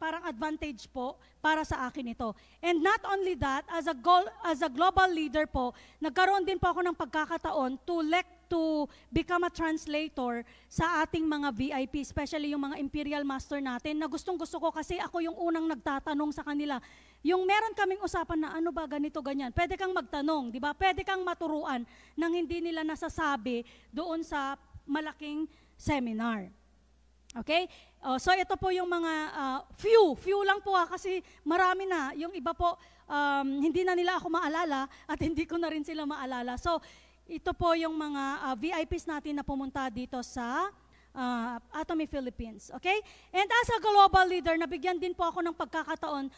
parang advantage po para sa akin ito. And not only that, as a global leader po, nagkaroon din po ako ng pagkakataon to become a translator sa ating mga VIP, especially yung mga Imperial Master natin, na gustong-gusto ko kasi ako yung unang nagtatanong sa kanila. Yung meron kaming usapan na ano ba ganito, ganyan, pwede kang magtanong, di ba? Pwede kang maturuan nang hindi nila nasasabi doon sa malaking seminar. Okay? So ito po yung mga few lang po kasi marami na. Yung iba po, hindi na nila ako maalala at hindi ko na rin sila maalala. So ito po yung mga VIPs natin na pumunta dito sa Atomy Philippines. Okay? And as a global leader, nabigyan din po ako ng pagkakataon,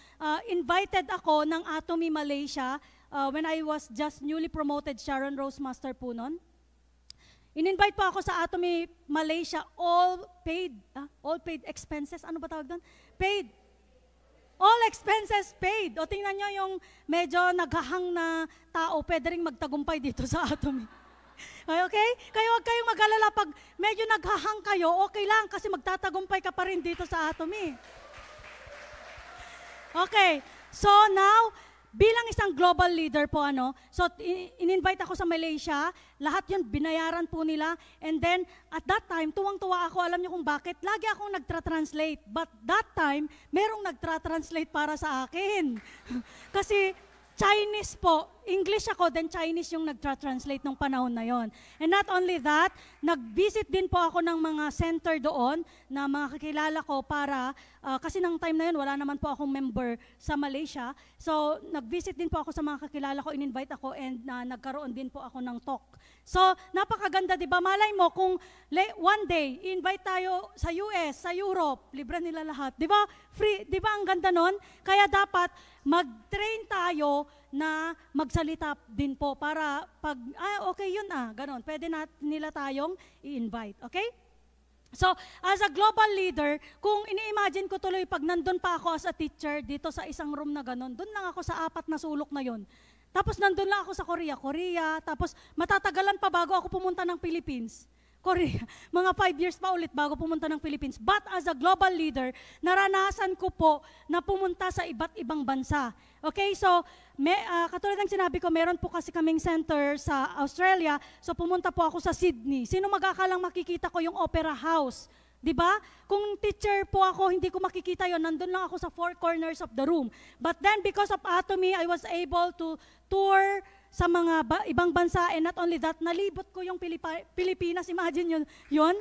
invited ako ng Atomy Malaysia when I was just newly promoted Sharon Rose Master po nun. In-invite po ako sa Atomy Malaysia, all paid expenses. Ano ba tawag doon? Paid. All expenses paid. O tingnan nyo yung medyo naghahang na tao, pwede rin magtagumpay dito sa Atomy. Okay? Kaya huwag kayong mag-alala pag medyo naghahang kayo, okay lang kasi magtatagumpay ka pa rin dito sa Atomy. Okay. So now, bilang isang global leader po, so in-invite ako sa Malaysia, lahat yun binayaran po nila, and then at that time, tuwang-tuwa ako, alam niyo kung bakit, lagi akong nagtra-translate, but that time, merong nagtra-translate para sa akin. Kasi Chinese po, English ako, then Chinese yung nagtra-translate nung panahon na yon. And not only that, nag-visit din po ako ng mga center doon na mga kakilala ko para, kasi nang time na yun, wala naman po akong member sa Malaysia. So, nag-visit din po ako sa mga kakilala ko, in-invite ako, and nagkaroon din po ako ng talk. So, napakaganda, di ba? Malay mo kung one day, invite tayo sa US, sa Europe, libre nila lahat. Di ba? Free, di ba ang ganda nun? Kaya dapat mag-train tayo na magsalita din po para pag, okay yun ganon. Pwede nila tayong i-invite, okay? So, as a global leader, kung ini-imagine ko tuloy pag nandun pa ako as a teacher dito sa isang room na ganon, dun lang ako sa 4 na sulok na yon. Tapos nandun lang ako sa Korea, tapos matatagalan pa bago ako pumunta ng Philippines. Korea, mga 5 years pa ulit bago pumunta ng Philippines. But as a global leader, naranasan ko po na pumunta sa iba't ibang bansa. Okay, so katulad ng sinabi ko, meron po kasi kaming center sa Australia, so pumunta po ako sa Sydney. Sino mag-akalang makikita ko yung Opera House? Diba? Kung teacher po ako, hindi ko makikita yon. Nandun lang ako sa 4 corners of the room. But then, because of Atomy, I was able to tour sa mga ibang bansa, and not only that, nalibot ko yung Pilipinas. Imagine yun.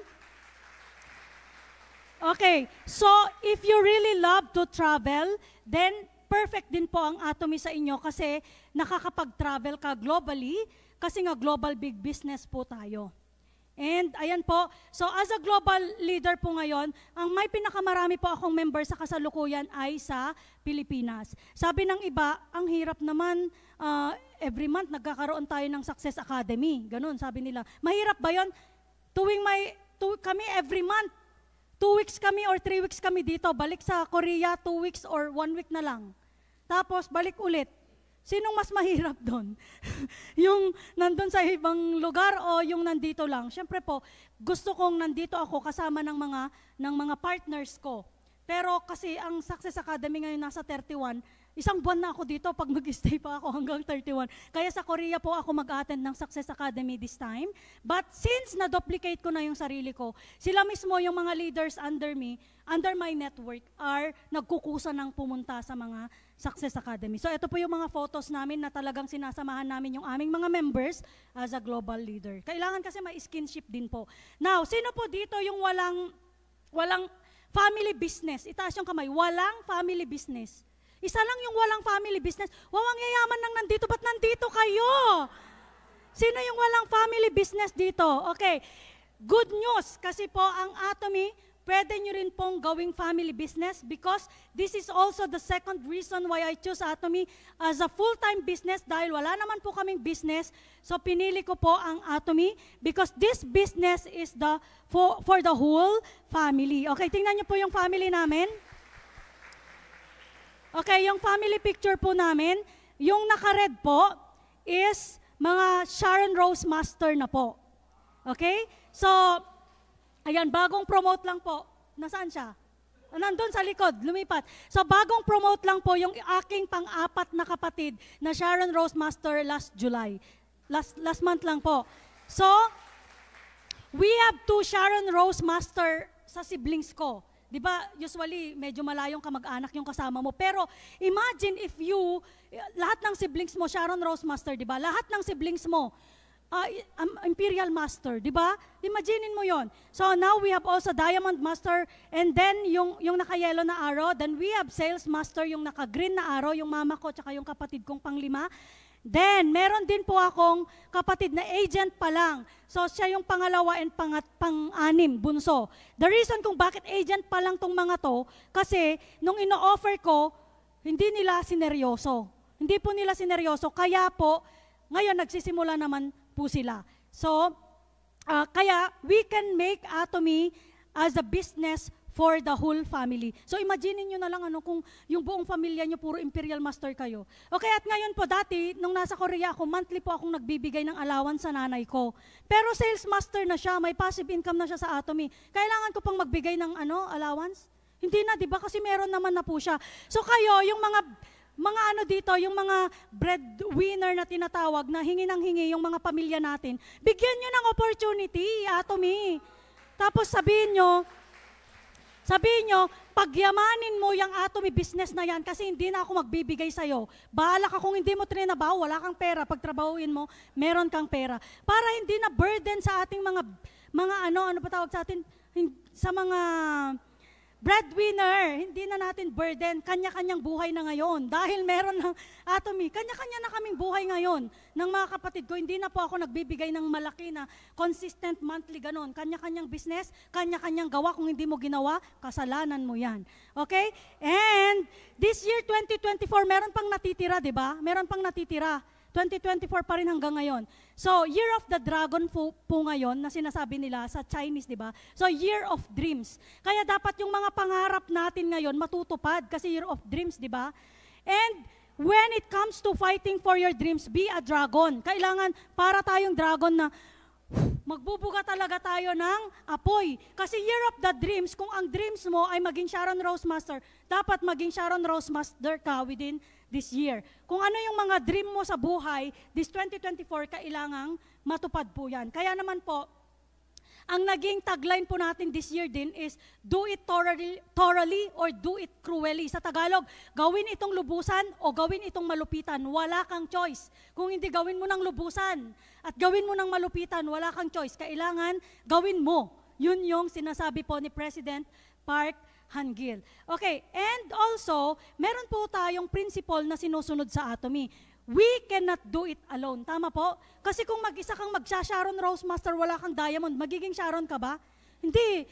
Okay, so if you really love to travel, then perfect din po ang Atomy sa inyo kasi nakakapag-travel ka globally kasi nga global big business po tayo. And ayan po, so as a global leader po ngayon, ang may pinakamarami po akong member sa kasalukuyan ay sa Pilipinas. Sabi ng iba, ang hirap naman, every month nagkakaroon tayo ng Success Academy. Ganun, sabi nila. Mahirap ba yun? Kami every month, 2 weeks kami or 3 weeks kami dito, balik sa Korea 2 weeks or 1 week na lang. Tapos balik ulit. Sinong mas mahirap doon? Yung nandun sa ibang lugar o yung nandito lang? Siyempre po, gusto kong nandito ako kasama ng mga partners ko. Pero kasi ang Success Academy ngayon nasa 31, isang buwan na ako dito pag mag-stay pa ako hanggang 31. Kaya sa Korea po ako mag-attend ng Success Academy this time. But since na-duplicate ko na yung sarili ko, sila mismo yung mga leaders under me, under my network, are nagkukusa ng pumunta sa mga Success Academy. So ito po yung mga photos namin na talagang sinasamahan namin yung aming mga members as a global leader. Kailangan kasi may skinship din po. Now, sino po dito yung walang family business? Itaas yung kamay. Walang family business. Isa lang yung walang family business. Wawang yayaman nang nandito, ba't nandito kayo? Sino yung walang family business dito? Okay. Good news, kasi po ang Atomy, pwede nyo rin pong gawing family business because this is also the second reason why I choose Atomy as a full-time business dahil wala naman po kaming business. So pinili ko po ang Atomy because this business is for the whole family. Okay, tingnan nyo po yung family namin. Okay, yung family picture po namin, yung naka-red po is mga Sharon Rose Master na po. Okay? So, ayan, bagong promote lang po. Nasaan siya? Nandun sa likod, lumipat. So, bagong promote lang po yung aking pang-apat na kapatid na Sharon Rose Master last July. Last month lang po. So, we have 2 Sharon Rose Master sa siblings ko. Di ba, usually, medyo malayong kamag-anak yung kasama mo. Pero, imagine if lahat ng siblings mo, Sharon Rose Master, di ba? Lahat ng siblings mo, Imperial Master, di ba? Imaginein mo yon. So now we have also Diamond Master and then yung naka-yellow na arrow, then we have Sales Master, yung naka-green na arrow, yung mama ko tsaka yung kapatid kong pang-5. Then meron din po akong kapatid na agent pa lang. So siya yung pangalawa and pang-6, bunso. The reason kung bakit agent pa lang tong mga to, kasi nung ino-offer ko, hindi nila sineryoso. Hindi po nila sineryoso, kaya po ngayon nagsisimula naman po sila. So, kaya we can make Atomy as a business for the whole family. So, imagine niyo na lang kung yung buong pamilya niyo puro Imperial Master kayo. Okay, at ngayon po dati, nung nasa Korea ako, monthly po akong nagbibigay ng allowance sa nanay ko. Pero sales master na siya, may passive income na siya sa Atomy. Kailangan ko pang magbigay ng allowance? Hindi na, di ba? Kasi meron naman na po siya. So, kayo, yung mga dito, yung mga breadwinner na tinatawag na hingi ng hingi yung mga pamilya natin, bigyan nyo ng opportunity, Atomy. Tapos sabihin nyo, pagyamanin mo yung Atomy business na yan kasi hindi na ako magbibigay sa'yo. Bahala ka kung hindi mo trinabaho, wala kang pera. Pag trabahuin mo, meron kang pera. Para hindi na burden sa ating mga ano pa tawag sa atin, sa mga breadwinner, hindi na natin burden, kanya-kanyang buhay na ngayon. Dahil meron ng Atomy, kanya-kanya na kaming buhay ngayon ng mga kapatid ko. Hindi na po ako nagbibigay ng malaki na consistent monthly ganon. Kanya-kanyang business, kanya-kanyang gawa. Kung hindi mo ginawa, kasalanan mo yan. Okay? And this year, 2024, meron pang natitira, di ba? Meron pang natitira. 2024 pa rin hanggang ngayon. So, Year of the Dragon po ngayon na sinasabi nila sa Chinese, di ba? So, Year of Dreams. Kaya dapat yung mga pangarap natin ngayon matutupad kasi Year of Dreams, di ba? And when it comes to fighting for your dreams, be a dragon. Kailangan para tayong dragon na magbubuga talaga tayo ng apoy. Kasi Year of the Dreams, kung ang dreams mo ay maging Sharon Rose Master, dapat maging Sharon Rose Master ka within this year. Kung ano yung mga dream mo sa buhay, this 2024, kailangang matupad po yan. Kaya naman po, ang naging tagline po natin this year din is, do it thoroughly or do it cruelly. Sa Tagalog, gawin itong lubusan o gawin itong malupitan. Wala kang choice. Kung hindi gawin mo ng lubusan at gawin mo ng malupitan, wala kang choice. Kailangan gawin mo. Yun yung sinasabi po ni President Park Hangil. Okay, and also, meron po tayong principle na sinusunod sa Atomy. We cannot do it alone. Tama po? Kasi kung mag-isa kang Sharon Rose Master, wala kang Diamond, magiging Sharon ka ba? Hindi.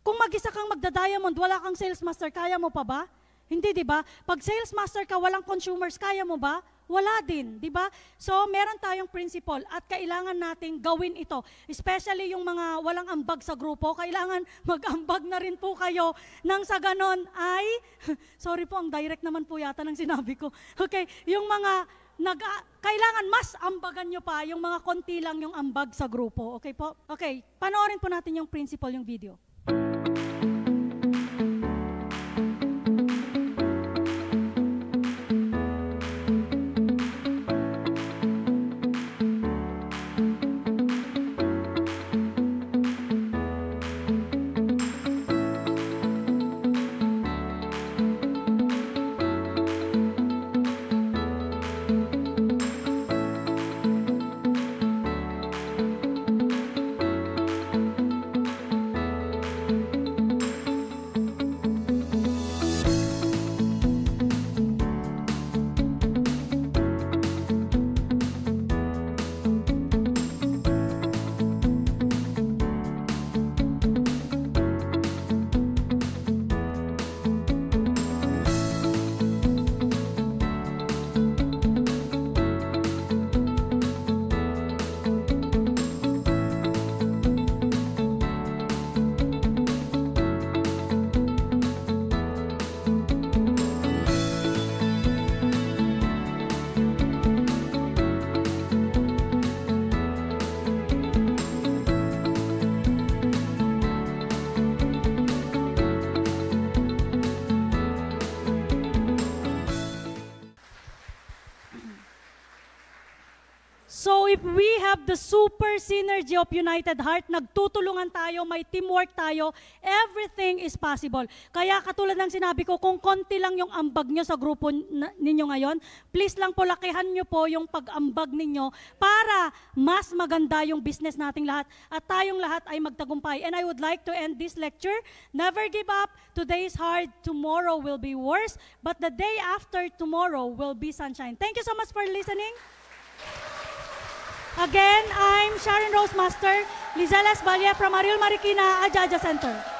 Kung mag-isa kang magda-Diamond, wala kang Sales Master, kaya mo pa ba? Hindi, di ba? Pag Sales Master ka, walang consumers, kaya mo ba? Wala din, di ba? So, meron tayong principle at kailangan nating gawin ito. Especially yung mga walang ambag sa grupo, kailangan mag-ambag na rin po kayo nang sa ganon ay, sorry po, ang direct naman po yata ng sinabi ko. Okay, yung mga kailangan mas ambagan nyo pa, yung mga konti lang yung ambag sa grupo. Okay po? Okay, panoorin po natin yung principle, yung video. So if we have the super synergy of United Heart, nagtutulungan tayo, may teamwork tayo, everything is possible. Kaya katulad ng sinabi ko, kung konti lang yung ambag nyo sa grupo ninyo ngayon, please lang po lakihan nyo po yung pag-ambag ninyo para mas maganda yung business nating lahat at tayong lahat ay magtagumpay. And I would like to end this lecture. Never give up. Today is hard. Tomorrow will be worse. But the day after tomorrow will be sunshine. Thank you so much for listening. Again, I'm Sharon Rose Master, Lizelle Esbalia from Ariel Marikina, Ajaja Center.